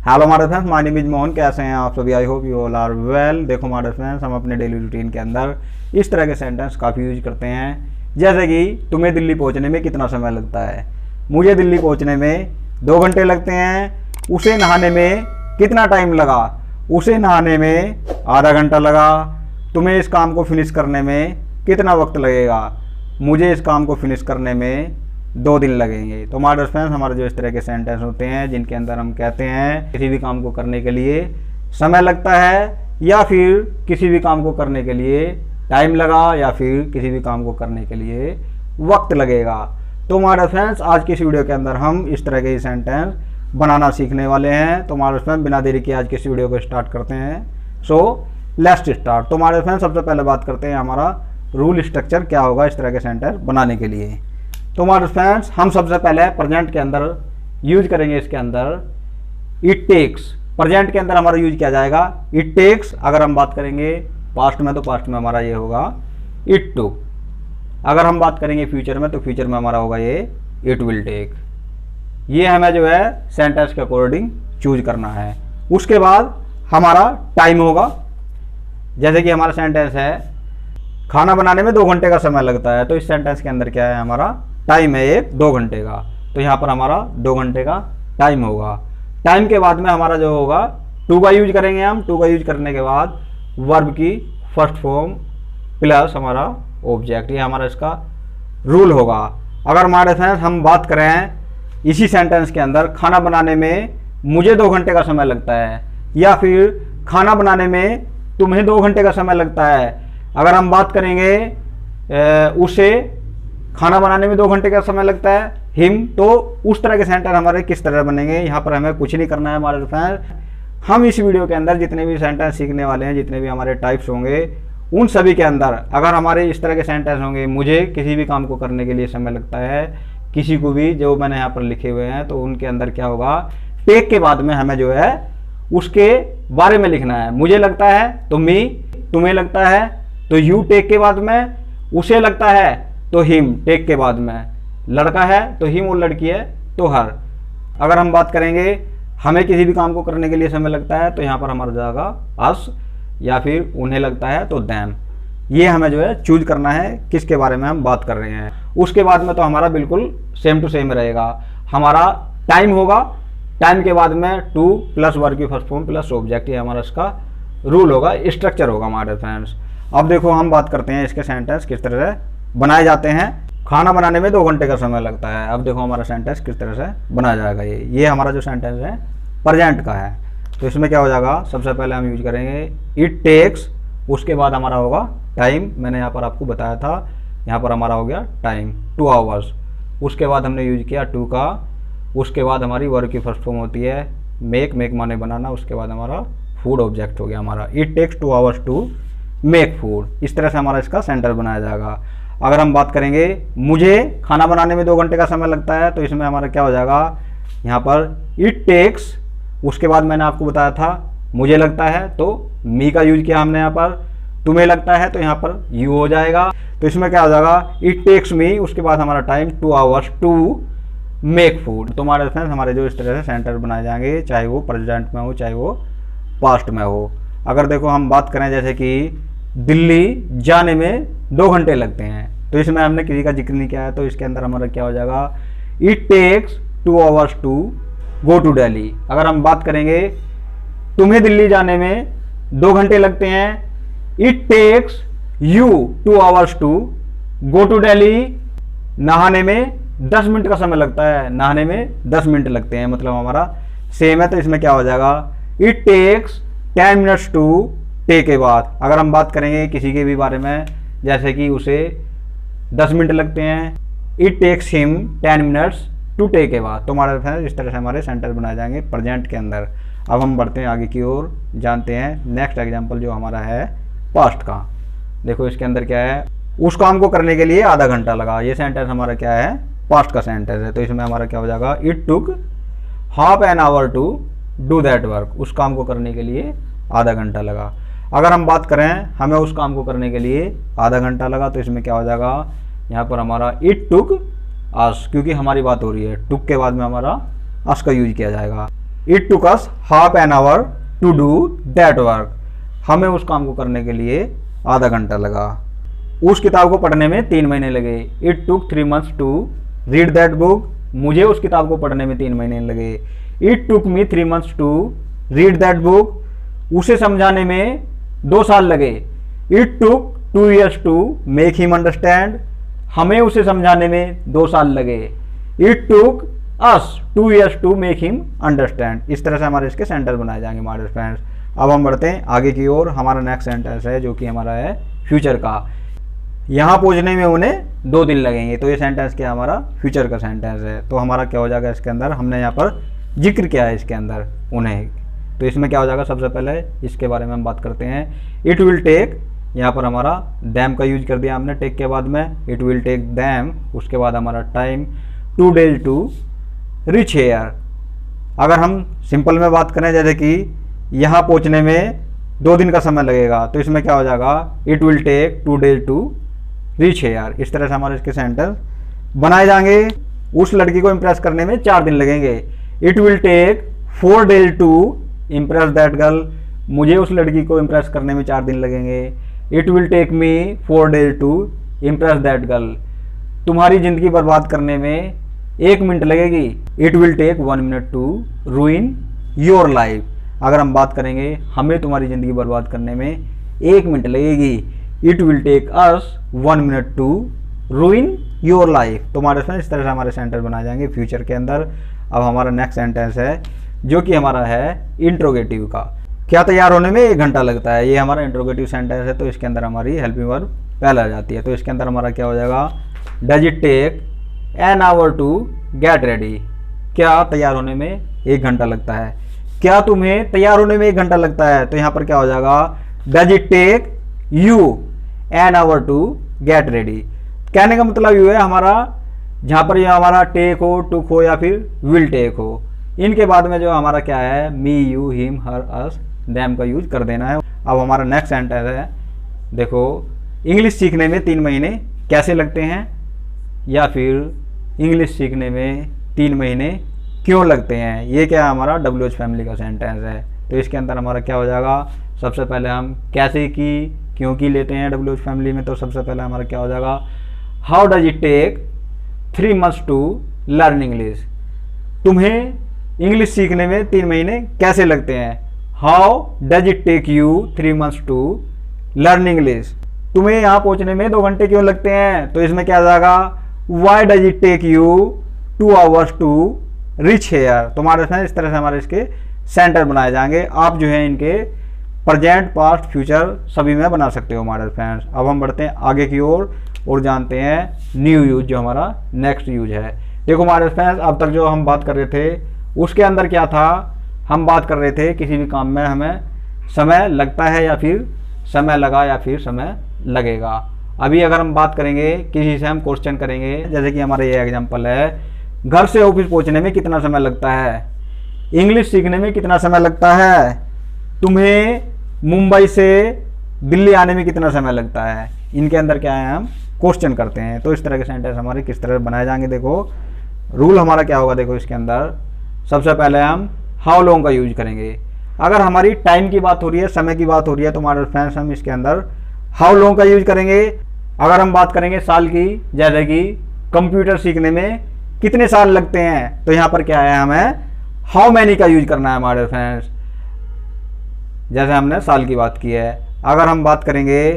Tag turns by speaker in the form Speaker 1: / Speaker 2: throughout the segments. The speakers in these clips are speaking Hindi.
Speaker 1: हेलो हमारे friends, my name is Mohan. कैसे हैं आप सभी? I hope you all are well. देखो हमारे फ्रेंड्स, हम अपने डेली रूटीन के अंदर इस तरह के सेंटेंस काफ़ी यूज करते हैं। जैसे कि तुम्हें दिल्ली पहुंचने में कितना समय लगता है, मुझे दिल्ली पहुंचने में 2 घंटे लगते हैं, उसे नहाने में कितना टाइम लगा, उसे नहाने में आधा घंटा लगा, तुम्हें इस काम को फिनिश करने में कितना वक्त लगेगा, मुझे इस काम को फिनिश करने में 2 दिन लगेंगे। तो हमारे फ्रेंड्स, हमारे जो इस तरह के सेंटेंस होते हैं जिनके अंदर हम कहते हैं किसी भी काम को करने के लिए समय लगता है, या फिर किसी भी काम को करने के लिए टाइम लगा, या फिर किसी भी काम को करने के लिए वक्त लगेगा। तो हमारे फ्रेंड्स, आज की इस वीडियो के अंदर हम इस तरह के सेंटेंस बनाना सीखने वाले हैं। तो हमारे फ्रेंड्स, बिना देरी के आज की इस वीडियो को स्टार्ट करते हैं। So let's start. तो हमारे फ्रेंड्स, सबसे पहले बात करते हैं हमारा रूल स्ट्रक्चर क्या होगा इस तरह के सेंटेंस बनाने के लिए। तो हमारे फ्रेंड्स, हम सबसे पहले प्रेजेंट के अंदर यूज करेंगे। इसके अंदर इट टेक्स, प्रेजेंट के अंदर हमारा यूज किया जाएगा इट टेक्स। अगर हम बात करेंगे पास्ट में, तो पास्ट में हमारा ये होगा इट टुक। अगर हम बात करेंगे फ्यूचर में, तो फ्यूचर में हमारा होगा ये इट विल टेक। ये हमें जो है सेंटेंस के अकॉर्डिंग चूज करना है। उसके बाद हमारा टाइम होगा। जैसे कि हमारा सेंटेंस है खाना बनाने में 2 घंटे का समय लगता है, तो इस सेंटेंस के अंदर क्या है, हमारा टाइम है एक 2 घंटे का। तो यहाँ पर हमारा 2 घंटे का टाइम होगा। टाइम के बाद में हमारा जो होगा टू का यूज करेंगे हम। टू का यूज करने के बाद वर्ब की फर्स्ट फॉर्म प्लस हमारा ऑब्जेक्ट, ये हमारा इसका रूल होगा। अगर हमारे फ्रेंड्स हम बात करें इसी सेंटेंस के अंदर खाना बनाने में मुझे 2 घंटे का समय लगता है, या फिर खाना बनाने में तुम्हें 2 घंटे का समय लगता है। अगर हम बात करेंगे उसे खाना बनाने में 2 घंटे का समय लगता है, हिम, तो उस तरह के सेंटेंस हमारे किस तरह बनेंगे, यहाँ पर हमें कुछ नहीं करना है हमारे फ्रेंड्स। हम इस वीडियो के अंदर जितने भी सेंटेंस सीखने वाले हैं, जितने भी हमारे टाइप्स होंगे, उन सभी के अंदर अगर हमारे इस तरह के सेंटेंस होंगे, मुझे किसी भी काम को करने के लिए समय लगता है, किसी को भी जो मैंने यहाँ पर लिखे हुए हैं, तो उनके अंदर क्या होगा, टेक के बाद में हमें जो है उसके बारे में लिखना है। मुझे लगता है तो मी, तुम्हें लगता है तो यू टेक के बाद में, उसे लगता है तो हिम टेक के बाद में, लड़का है तो हिम और लड़की है तो हर। अगर हम बात करेंगे हमें किसी भी काम को करने के लिए समय लगता है, तो यहाँ पर हमारा जाएगा अस, या फिर उन्हें लगता है तो दैम। ये हमें जो है चूज करना है किसके बारे में हम बात कर रहे हैं। उसके बाद में तो हमारा बिल्कुल सेम टू सेम रहेगा। हमारा टाइम होगा, टाइम के बाद में टू प्लस वर्ब की फर्स्ट फॉर्म प्लस ऑब्जेक्ट, ये हमारा इसका रूल होगा, स्ट्रक्चर होगा हमारे फ्रेंड्स। अब देखो हम बात करते हैं इसके सेंटेंस किस तरह से बनाए जाते हैं। खाना बनाने में 2 घंटे का समय लगता है। अब देखो हमारा सेंटेंस किस तरह से बनाया जाएगा। ये हमारा जो सेंटेंस है प्रेजेंट का है। तो इसमें क्या हो जाएगा, सबसे पहले हम यूज करेंगे इट टेक्स, उसके बाद हमारा होगा टाइम। मैंने यहाँ पर आपको बताया था, यहाँ पर हमारा हो गया टाइम 2 आवर्स। उसके बाद हमने यूज किया टू का। उसके बाद हमारी वर्ब की फर्स्ट फॉर्म होती है मेक, मेक माने बनाना। उसके बाद हमारा फूड ऑब्जेक्ट हो गया हमारा। It takes 2 hours to make food. इस तरह से हमारा इसका सेंटर बनाया जाएगा। अगर हम बात करेंगे मुझे खाना बनाने में 2 घंटे का समय लगता है, तो इसमें हमारा क्या हो जाएगा, यहाँ पर इट टेक्स, उसके बाद मैंने आपको बताया था मुझे लगता है तो मी का यूज किया हमने यहाँ पर। तुम्हें लगता है तो यहाँ पर यू हो जाएगा। तो इसमें क्या हो जाएगा, इट टेक्स मी, उसके बाद हमारा time 2 hours to make food. तो हमारे फ्रेंड्स, हमारे जो इस तरह से सेंटर बनाए जाएंगे, चाहे वो प्रेजेंट में हो चाहे वो पास्ट में हो। अगर देखो हम बात करें जैसे कि दिल्ली जाने में 2 घंटे लगते हैं, तो इसमें हमने किसी का जिक्र नहीं किया है, तो इसके अंदर हमारा क्या हो जाएगा, it takes 2 hours to go to Delhi. अगर हम बात करेंगे तुम्हें दिल्ली जाने में 2 घंटे लगते हैं, it takes you 2 hours to go to Delhi. नहाने में 10 मिनट का समय लगता है, नहाने में 10 मिनट लगते हैं, मतलब हमारा सेम है। तो इसमें क्या हो जाएगा, it takes 10 minutes to take के बाद। अगर हम बात करेंगे किसी के भी बारे में, जैसे कि उसे 10 मिनट लगते हैं, it takes him 10 minutes to take के बाद। तो हमारे फ्रेंड्स, इस तरह से हमारे सेंटेंस बनाए जाएंगे प्रेजेंट के अंदर। अब हम बढ़ते हैं आगे की ओर, जानते हैं नेक्स्ट एग्जांपल जो हमारा है पास्ट का। देखो इसके अंदर क्या है, उस काम को करने के लिए आधा घंटा लगा। ये सेंटेंस हमारा क्या है, पास्ट का सेंटेंस है। तो इसमें हमारा क्या हो जाएगा, it took half an hour to do that work. उस काम को करने के लिए आधा घंटा लगा। अगर हम बात करें हमें उस काम को करने के लिए आधा घंटा लगा, तो इसमें क्या हो जाएगा, यहाँ पर हमारा इट टुक अस, क्योंकि हमारी बात हो रही है, टुक के बाद में हमारा अस का यूज किया जाएगा। It took us half an hour to do that work. हमें उस काम को करने के लिए आधा घंटा लगा। उस किताब को पढ़ने में 3 महीने लगे। It took 3 months to read that book. मुझे उस किताब को पढ़ने में 3 महीने लगे। It took me 3 months to read that book. उसे समझाने में 2 साल लगे। It took 2 years to make him understand. हमें उसे समझाने में 2 साल लगे। It took us 2 years to make him understand. इस तरह से हमारे इसके सेंटेंस बनाए जाएंगे हमारे फ्रेंड्स। अब हम बढ़ते हैं आगे की ओर। हमारा नेक्स्ट सेंटेंस है जो कि हमारा है फ्यूचर का। यहाँ पहुँचने में उन्हें 2 दिन लगेंगे। तो ये सेंटेंस क्या हमारा फ्यूचर का सेंटेंस है। तो हमारा क्या हो जाएगा इसके अंदर, हमने यहाँ पर जिक्र किया है इसके अंदर उन्हें, तो इसमें क्या हो जाएगा, सबसे पहले इसके बारे में हम बात करते हैं। इट विल टेक, यहाँ पर हमारा दैम का यूज कर दिया हमने टेक के बाद में। इट विल टेक दैम, उसके बाद हमारा time 2 days to reach here. अगर हम सिंपल में बात करें जैसे कि यहाँ पहुँचने में 2 दिन का समय लगेगा, तो इसमें क्या हो जाएगा, it will take 2 days to reach here. इस तरह से हमारे इसके सेंटेंस बनाए जाएंगे। उस लड़की को इम्प्रेस करने में 4 दिन लगेंगे। It will take 4 days to impress that girl. मुझे उस लड़की को इम्प्रेस करने में 4 दिन लगेंगे। It will take me 4 days to impress that girl. तुम्हारी ज़िंदगी बर्बाद करने में 1 मिनट लगेगी। It will take 1 minute to ruin your life. अगर हम बात करेंगे हमें तुम्हारी ज़िंदगी बर्बाद करने में 1 मिनट लगेगी। It will take us 1 minute to ruin your life. तुम्हारे साथ इस तरह से हमारे सेंटेंस बनाए जाएंगे फ्यूचर के अंदर। अब हमारा नेक्स्ट सेंटेंस है जो कि हमारा है इंट्रोगेटिव का। क्या तैयार होने में 1 घंटा लगता है, ये हमारा इंट्रोगेटिव सेंटेंस है। तो इसके अंदर हमारी हेल्पिंग वर्ब पहले आ जाती है। तो इसके अंदर हमारा क्या हो जाएगा, does it take an hour to get ready. क्या तैयार होने में 1 घंटा लगता है। क्या तुम्हें तैयार होने में 1 घंटा लगता है, तो यहाँ पर क्या हो जाएगा, does it take you an hour to get ready. कहने का मतलब ये है हमारा, जहाँ पर ये हमारा टेक हो, टुक हो या फिर विल टेक हो, इनके बाद में जो हमारा क्या है, me, you, him, her, us, them का यूज कर देना है। अब हमारा नेक्स्ट सेंटेंस है, देखो इंग्लिश सीखने में 3 महीने कैसे लगते हैं, या फिर इंग्लिश सीखने में 3 महीने क्यों लगते हैं। ये क्या हमारा WH फैमिली का सेंटेंस है। तो इसके अंदर हमारा क्या हो जाएगा, सबसे पहले हम कैसे की, क्यों की लेते हैं WH फैमिली में। तो सबसे पहले हमारा क्या हो जाएगा, how does it take 3 months to learn English. तुम्हें इंग्लिश सीखने में 3 महीने कैसे लगते हैं। How does it take you 3 months to learn English. तुम्हें यहाँ पहुँचने में 2 घंटे क्यों लगते हैं। तो इसमें क्या आ जाएगा, why does it take you 2 hours to reach here. तुम्हारे साथ इस तरह से हमारे इसके सेंटर बनाए जाएंगे। आप जो है इनके प्रेजेंट, पास्ट, फ्यूचर सभी में बना सकते हो हमारे फ्रेंड्स। अब हम बढ़ते हैं आगे की ओर और जानते हैं न्यू यूज, जो हमारा नेक्स्ट यूज है। देखो हमारे फ्रेंड्स, अब तक जो हम बात कर रहे थे उसके अंदर क्या था, हम बात कर रहे थे किसी भी काम में हमें समय लगता है या फिर समय लगा या फिर समय लगेगा। अभी अगर हम बात करेंगे किसी से हम क्वेश्चन करेंगे, जैसे कि हमारा ये एग्जांपल है, घर से ऑफिस पहुंचने में कितना समय लगता है, इंग्लिश सीखने में कितना समय लगता है, तुम्हें मुंबई से दिल्ली आने में कितना समय लगता है। इनके अंदर क्या है, हम क्वेश्चन करते हैं। तो इस तरह के सेंटेंस हमारे किस तरह बनाए जाएंगे। देखो रूल हमारा क्या होगा, देखो इसके अंदर सबसे पहले हम हाउ लॉन्ग का यूज करेंगे। अगर हमारी टाइम की बात हो रही है, समय की बात हो रही है, तो हमारे फ्रेंड्स हम इसके अंदर हाउ लॉन्ग का यूज करेंगे। अगर हम बात करेंगे साल की, जैसे कि कंप्यूटर सीखने में कितने साल लगते हैं, तो यहाँ पर क्या है, हमें हाउ मैनी का यूज करना है हमारे फ्रेंड्स, जैसे हमने साल की बात की है। अगर हम बात करेंगे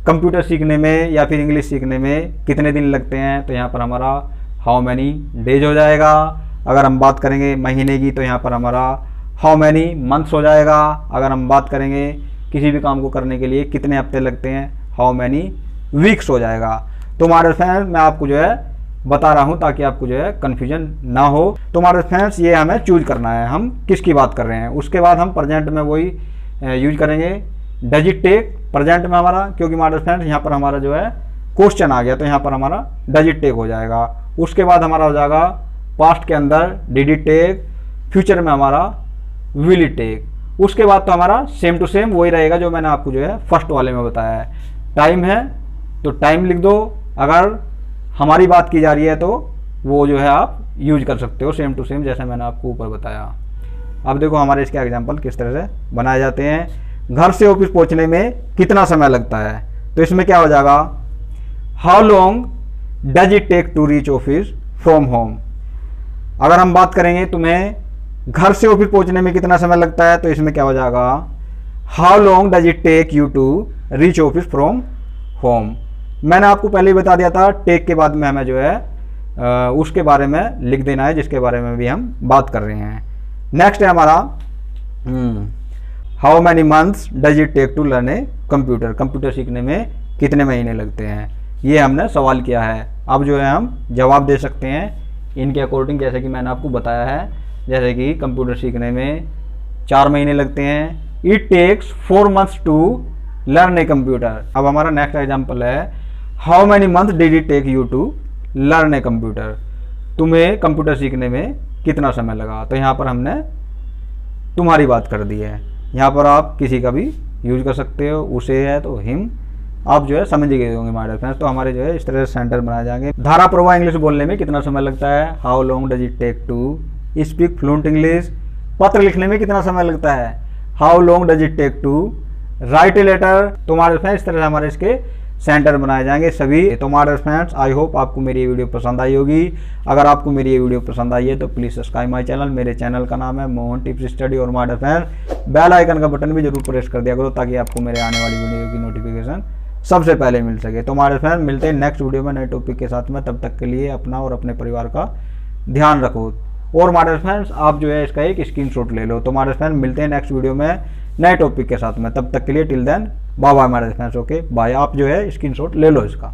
Speaker 1: कंप्यूटर सीखने में या फिर इंग्लिश सीखने में कितने दिन लगते हैं, तो यहाँ पर हमारा हाउ मैनी डेज हो जाएगा। अगर हम बात करेंगे महीने की, तो यहाँ पर हमारा हाउ मैनी मंथ्स हो जाएगा। अगर हम बात करेंगे किसी भी काम को करने के लिए कितने हफ्ते लगते हैं, हाउ मैनी वीक्स हो जाएगा। तो हमारे फ्रेंड्स मैं आपको जो है बता रहा हूँ ताकि आपको जो है कन्फ्यूजन ना हो। तो हमारे फ्रेंड्स ये हमें चूज करना है हम किसकी बात कर रहे हैं। उसके बाद हम प्रेजेंट में वही यूज करेंगे, डज इट टेक प्रेजेंट में हमारा, क्योंकि हमारे फ्रेंड्स यहाँ पर हमारा जो है क्वेश्चन आ गया, तो यहाँ पर हमारा डज इट टेक हो जाएगा। उसके बाद हमारा हो जाएगा पास्ट के अंदर डिड इट टेक, फ्यूचर में हमारा विल इट टेक। उसके बाद तो हमारा सेम टू सेम वही रहेगा जो मैंने आपको जो है फर्स्ट वाले में बताया है। टाइम है तो टाइम लिख दो, अगर हमारी बात की जा रही है तो वो जो है आप यूज कर सकते हो सेम टू सेम, जैसे मैंने आपको ऊपर बताया। अब देखो हमारे इसके एग्जाम्पल किस तरह से बनाए जाते हैं। घर से ऑफिस पहुंचने में कितना समय लगता है, तो इसमें क्या हो जाएगा, how long does it take to reach office from home. अगर हम बात करेंगे तुम्हें घर से ऑफिस पहुंचने में कितना समय लगता है, तो इसमें क्या हो जाएगा, how long does it take you to reach office from home. मैंने आपको पहले ही बता दिया था, टेक के बाद में हमें जो है उसके बारे में लिख देना है जिसके बारे में भी हम बात कर रहे हैं। नेक्स्ट है हमारा how many months does it take to learn a computer. Computer सीखने में कितने महीने लगते हैं, ये हमने सवाल किया है। अब जो है हम जवाब दे सकते हैं इनके अकॉर्डिंग, जैसे कि मैंने आपको बताया है, जैसे कि कंप्यूटर सीखने में 4 महीने लगते हैं। It takes 4 months to learn a computer. अब हमारा नेक्स्ट एग्जाम्पल है, how many month did it take you to learn a computer. तुम्हें कंप्यूटर सीखने में कितना समय लगा, तो यहाँ पर हमने तुम्हारी बात कर दी है। यहाँ पर आप किसी का भी यूज कर सकते हो, उसे है तो हिम, आप जो है समझ गए होंगे हमारे फ्रेंड्स। तो हमारे जो है इस तरह से सेंटेंस बनाए जाएंगे। धारा प्रवाह इंग्लिश बोलने में कितना समय लगता है, how long does it take to speak fluent English. पत्र लिखने में कितना समय लगता है, how long does it take to write a letter. तो हमारे फ्रेंड्स इस तरह से हमारे इसके सेंटर बनाए जाएंगे सभी। तो हमारे फ्रेंड्स आई होप आपको मेरी ये वीडियो पसंद आई होगी। अगर आपको मेरी ये वीडियो पसंद आई है तो प्लीज़ सब्सक्राइब माय चैनल। मेरे चैनल का नाम है मोहन टिप्स स्टडी। और हमारे फ्रेंड्स बेल आइकन का बटन भी जरूर प्रेस कर दिया करो ताकि आपको मेरे आने वाली वीडियो की नोटिफिकेशन सबसे पहले मिल सके। तो हमारे फ्रेंड्स मिलते हैं नेक्स्ट वीडियो में नए टॉपिक के साथ में। तब तक के लिए अपना और अपने परिवार का ध्यान रखो। और हमारे फ्रेंड्स आप जो है इसका एक स्क्रीनशॉट ले लो। तो हमारे फ्रेंड्स मिलते हैं नेक्स्ट वीडियो में नए टॉपिक के साथ में। तब तक के लिए टिल देन बाय बाय हमारे फ्रेंड्स। Okay bye. आप जो है स्क्रीनशॉट ले लो इसका।